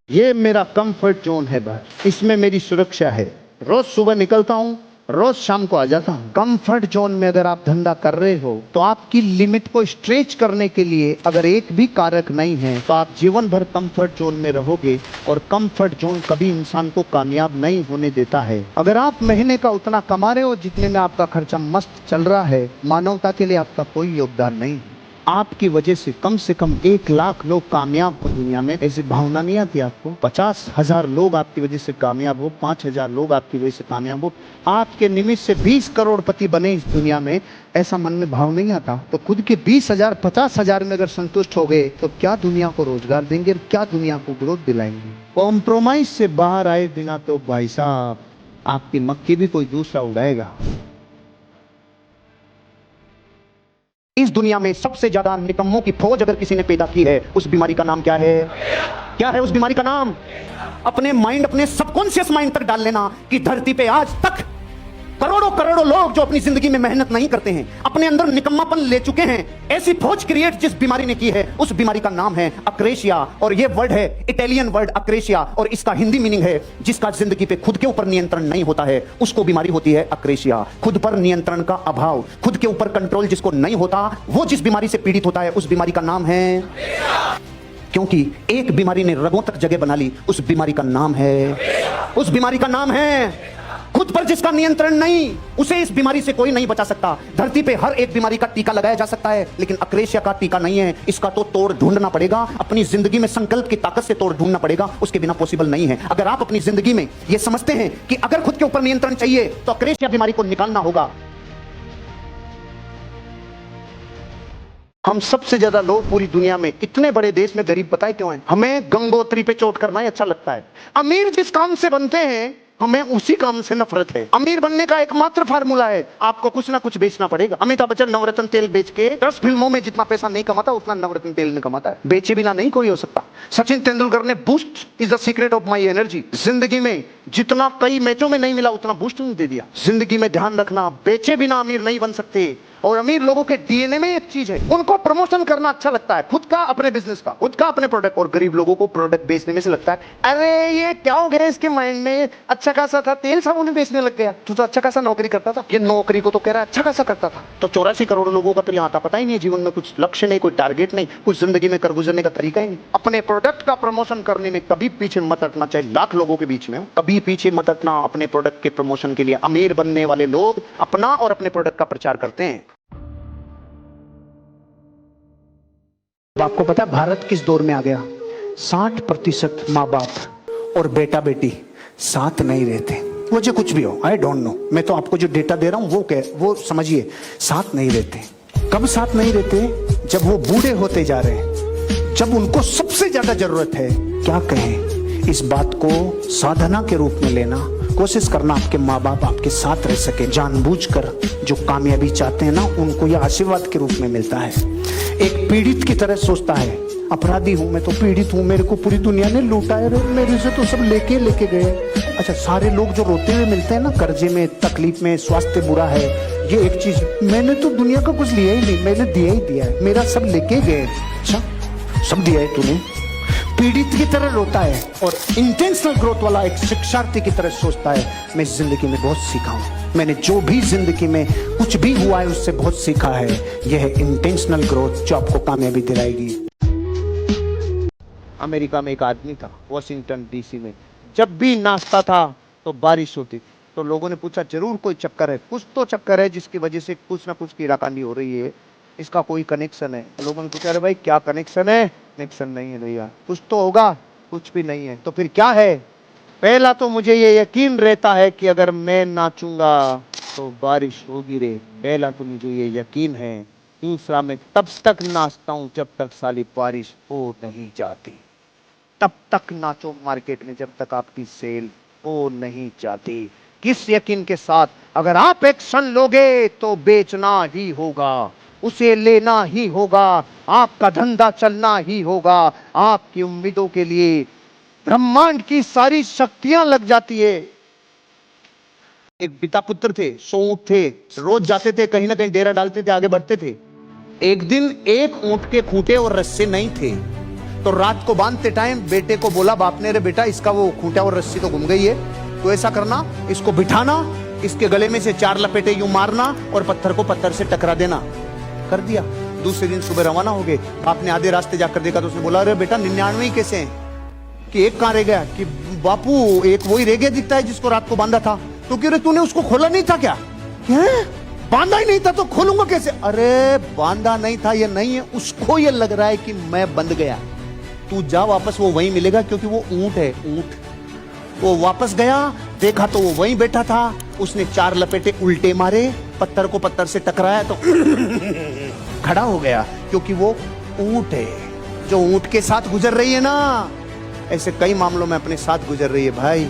ये मेरा comfort zone है बस, इसमें मेरी सुरक्षा है। रोज सुबह निकलता हूँ, रोज शाम को आ जाता हूँ। कंफर्ट जोन में अगर आप धंधा कर रहे हो तो आपकी लिमिट को स्ट्रेच करने के लिए अगर एक भी कारक नहीं है तो आप जीवन भर कंफर्ट जोन में रहोगे। और कंफर्ट जोन कभी इंसान को कामयाब नहीं होने देता है। अगर आप महीने का उतना कमा रहे हो जितने में आपका खर्चा मस्त चल रहा है, मानवता के लिए आपका कोई योगदान नहीं है। आपकी वजह से कम 1 लाख लोग कामयाब हो दुनिया में, ऐसी भावना नहीं आती आपको? 50,000 लोग आपकी वजह से कामयाब हो, 5,000 लोग आपकी वजह से कामयाब हो, आपके निमित्त से 20 करोड़पति बने इस दुनिया में, ऐसा मन में भाव नहीं आता? तो खुद के 20,000 50,000 में अगर संतुष्ट हो गए तो क्या दुनिया को रोजगार देंगे, क्या दुनिया को ग्रोथ दिलाएंगे? कॉम्प्रोमाइज से बाहर आए बिना तो भाई साहब आपकी मक्खी भी कोई दूसरा उड़ाएगा। इस दुनिया में सबसे ज्यादा निकम्मों की फौज अगर किसी ने पैदा की है, उस बीमारी का नाम क्या है? क्या है उस बीमारी का नाम? अपने माइंड, अपने सबकॉन्शियस माइंड तक डाल लेना कि धरती पे आज तक करोड़ों करोड़ों लोग जो अपनी जिंदगी में मेहनत नहीं करते हैं, अपने अंदर निकम्मापन ले चुके हैं। ऐसी फौज क्रिएट जिस बीमारी ने की है, उस बीमारी का नाम है अक्रेशिया। और ये वर्ड है इटालियन वर्ड अक्रेशिया, और इसका हिंदी मीनिंग है जिसका जिंदगी पे खुद के ऊपर नियंत्रण नहीं होता है, उसको बीमारी होती है अक्रेशिया। खुद पर नियंत्रण का अभाव, खुद के ऊपर कंट्रोल जिसको नहीं होता, वो जिस बीमारी से पीड़ित होता है, उस बीमारी का नाम है। क्योंकि एक बीमारी ने रगों तक जगह बना ली, उस बीमारी का नाम है, उस बीमारी का नाम है खुद पर जिसका नियंत्रण नहीं, उसे इस बीमारी से कोई नहीं बचा सकता। धरती पे हर एक बीमारी का टीका लगाया जा सकता है, लेकिन अक्रेशिया का टीका नहीं है। इसका तो तोड़ ढूंढना पड़ेगा, अपनी जिंदगी में संकल्प की ताकत से तोड़ ढूंढना पड़ेगा, उसके बिना पॉसिबल नहीं है। अगर आप अपनी जिंदगी में ये समझते हैं कि अगर खुद के ऊपर नियंत्रण चाहिए तो अक्रेशिया बीमारी को निकालना होगा। हम सबसे ज्यादा लोग पूरी दुनिया में, इतने बड़े देश में गरीब बताए क्यों हैं? हमें गंगोत्री पे चोट करना ही अच्छा लगता है। अमीर जिस काम से बनते हैं हमें उसी काम से नफरत है। अमीर बनने का एकमात्र फार्मूला है, आपको कुछ ना कुछ बेचना पड़ेगा। अमिताभ बच्चन नवरत्न तेल बेच के 10 फिल्मों में जितना पैसा नहीं कमाता उतना नवरत्न तेल ने कमाता है। बेचे बिना नहीं कोई हो सकता। सचिन तेंदुलकर ने boost is the secret of my energy, जिंदगी में जितना कई मैचों में नहीं मिला उतना बूस्ट ने दे दिया। जिंदगी में ध्यान रखना, बेचे बिना अमीर नहीं बन सकते। और अमीर लोगों के डीएनए में एक चीज है, उनको प्रमोशन करना अच्छा लगता है, खुद का, अपने बिजनेस का, खुद का, अपने प्रोडक्ट। और गरीब लोगों को प्रोडक्ट बेचने में से लगता है अरे ये क्या हो गया इसके माइंड में, अच्छा खासा था तेल साबुन बेचने लग गया, तू तो अच्छा खासा नौकरी करता था। ये नौकरी को तो कह रहा है अच्छा खासा करता था। तो 84 करोड़ लोगों का तो यहाँ आता पता ही नहीं, जीवन में कुछ लक्ष्य नहीं, कोई टारगेट नहीं, कुछ जिंदगी में कर गुजरने का तरीका ही नहीं। अपने प्रोडक्ट का प्रमोशन करने में कभी पीछे मत हटना, चाहे लाख लोगों के बीच में हो, कभी पीछे मत हटना अपने प्रोडक्ट के प्रमोशन के लिए। अमीर बनने वाले लोग अपना और अपने प्रोडक्ट का प्रचार करते हैं। आपको पता है भारत किस दौर में आ गया? 60% माँ बाप और बेटा बेटी साथ नहीं रहते। मुझे कुछ भी हो, आई डोंट नो, मैं तो आपको जो डेटा दे रहा हूं वो समझिए, साथ नहीं रहते। कब साथ नहीं रहते? जब वो बूढ़े होते जा रहे हैं, जब उनको सबसे ज्यादा जरूरत है। क्या कहें, इस बात को साधना के रूप में लेना, कोशिश करना आपके माँ बाप आपके साथ रह सके। जानबूझकर जो कामयाबी चाहते हैं ना, उनको यह आशीर्वाद के रूप में मिलता है। एक पीड़ित की तरह सोचता है, अपराधी हूं मैं तो, पीड़ित हूं, मेरे को पूरी दुनिया ने लूटा है, मेरे से तो सब लेके गए। अच्छा, सारे लोग जो रोते हुए मिलते हैं ना, कर्जे में, तकलीफ में, स्वास्थ्य बुरा है, ये एक चीज, मैंने तो दुनिया का कुछ लिया ही नहीं, मैंने दिया ही दिया है, मेरा सब लेके गए। अच्छा, सब दिया है तूने? पीड़ित की तरह रोता है। और इंटेंशनल ग्रोथ वाला एक शिक्षार्थी की तरह सोचता है, मैं जिंदगी में बहुत सीखा हूं, मैंने जो भी जिंदगी में कुछ भी हुआ है उससे बहुत सीखा है। यह है इंटेंशनल ग्रोथ जो आपको कामयाबी दिलाएगी। अमेरिका में एक आदमी था, वॉशिंगटन डीसी में, जब भी नाचता था तो बारिश होती, तो लोगों ने पूछा जरूर कोई चक्कर है, कुछ तो चक्कर है जिसकी वजह से कुछ ना कुछ कीड़ाकांडी हो रही है, इसका कोई कनेक्शन है। लोगों ने पूछा अरे भाई क्या कनेक्शन है? कनेक्शन नहीं है भैया, कुछ तो होगा, कुछ भी नहीं है। तो फिर क्या है? पहला तो मुझे ये यकीन रहता है कि अगर मैं नाचूंगा तो बारिश होगी रे, पहला तो मुझे ये यकीन है। दूसरा, मैं तब तक नाचता हूं जब तक साली बारिश हो नहीं जाती। तब तक नाचो मार्केट में जब तक आपकी सेल हो नहीं जाती। किस यकीन के साथ? अगर आप एक्शन लोगे तो बेचना ही होगा, उसे लेना ही होगा, आपका धंधा चलना ही होगा। आपकी उम्मीदों के लिए ब्रह्मांड की सारी शक्तियां लग जाती है। एक पिता पुत्र थे, 100 ऊंट थे, रोज जाते थे कहीं ना कहीं डेरा डालते थे, आगे बढ़ते थे। एक दिन एक ऊंट के खूंटे और रस्से नहीं थे, तो रात को बांधते टाइम बेटे को बोला बाप ने, रे बेटा इसका वो खूंटा और रस्सी तो गुम गई है, तो ऐसा करना, इसको बिठाना, इसके गले में से 4 लपेटे यूं मारना और पत्थर को पत्थर से टकरा देना। कर दिया। दूसरे दिन सुबह रवाना हो गए। बाप ने आधे रास्ते जाकर देखा तो उसने बोला, अरे बेटा 99 ही कैसे हैं, कि एक कहां रह गया? कि बापू एक वही रह गया दिखता है जिसको रात को बांधा था। तो कह रहे तूने उसको खोला नहीं था क्या? बांधा ही नहीं था तो खोलूंगा कैसे? अरे बांधा नहीं था, ये नहीं है, उसको ये लग रहा है कि मैं बंध गया। तू जा वापस, वो वहीं मिलेगा, क्योंकि वो ऊंट है, ऊंट। वो वापस गया, देखा तो वो वहीं बैठा था। उसने 4 लपेटे उल्टे मारे, पत्थर को पत्थर से टकराया तो खड़ा हो गया, क्योंकि वो ऊंट है। जो ऊंट के साथ गुजर रही है ना, ऐसे कई मामलों में अपने साथ गुजर रही है भाई।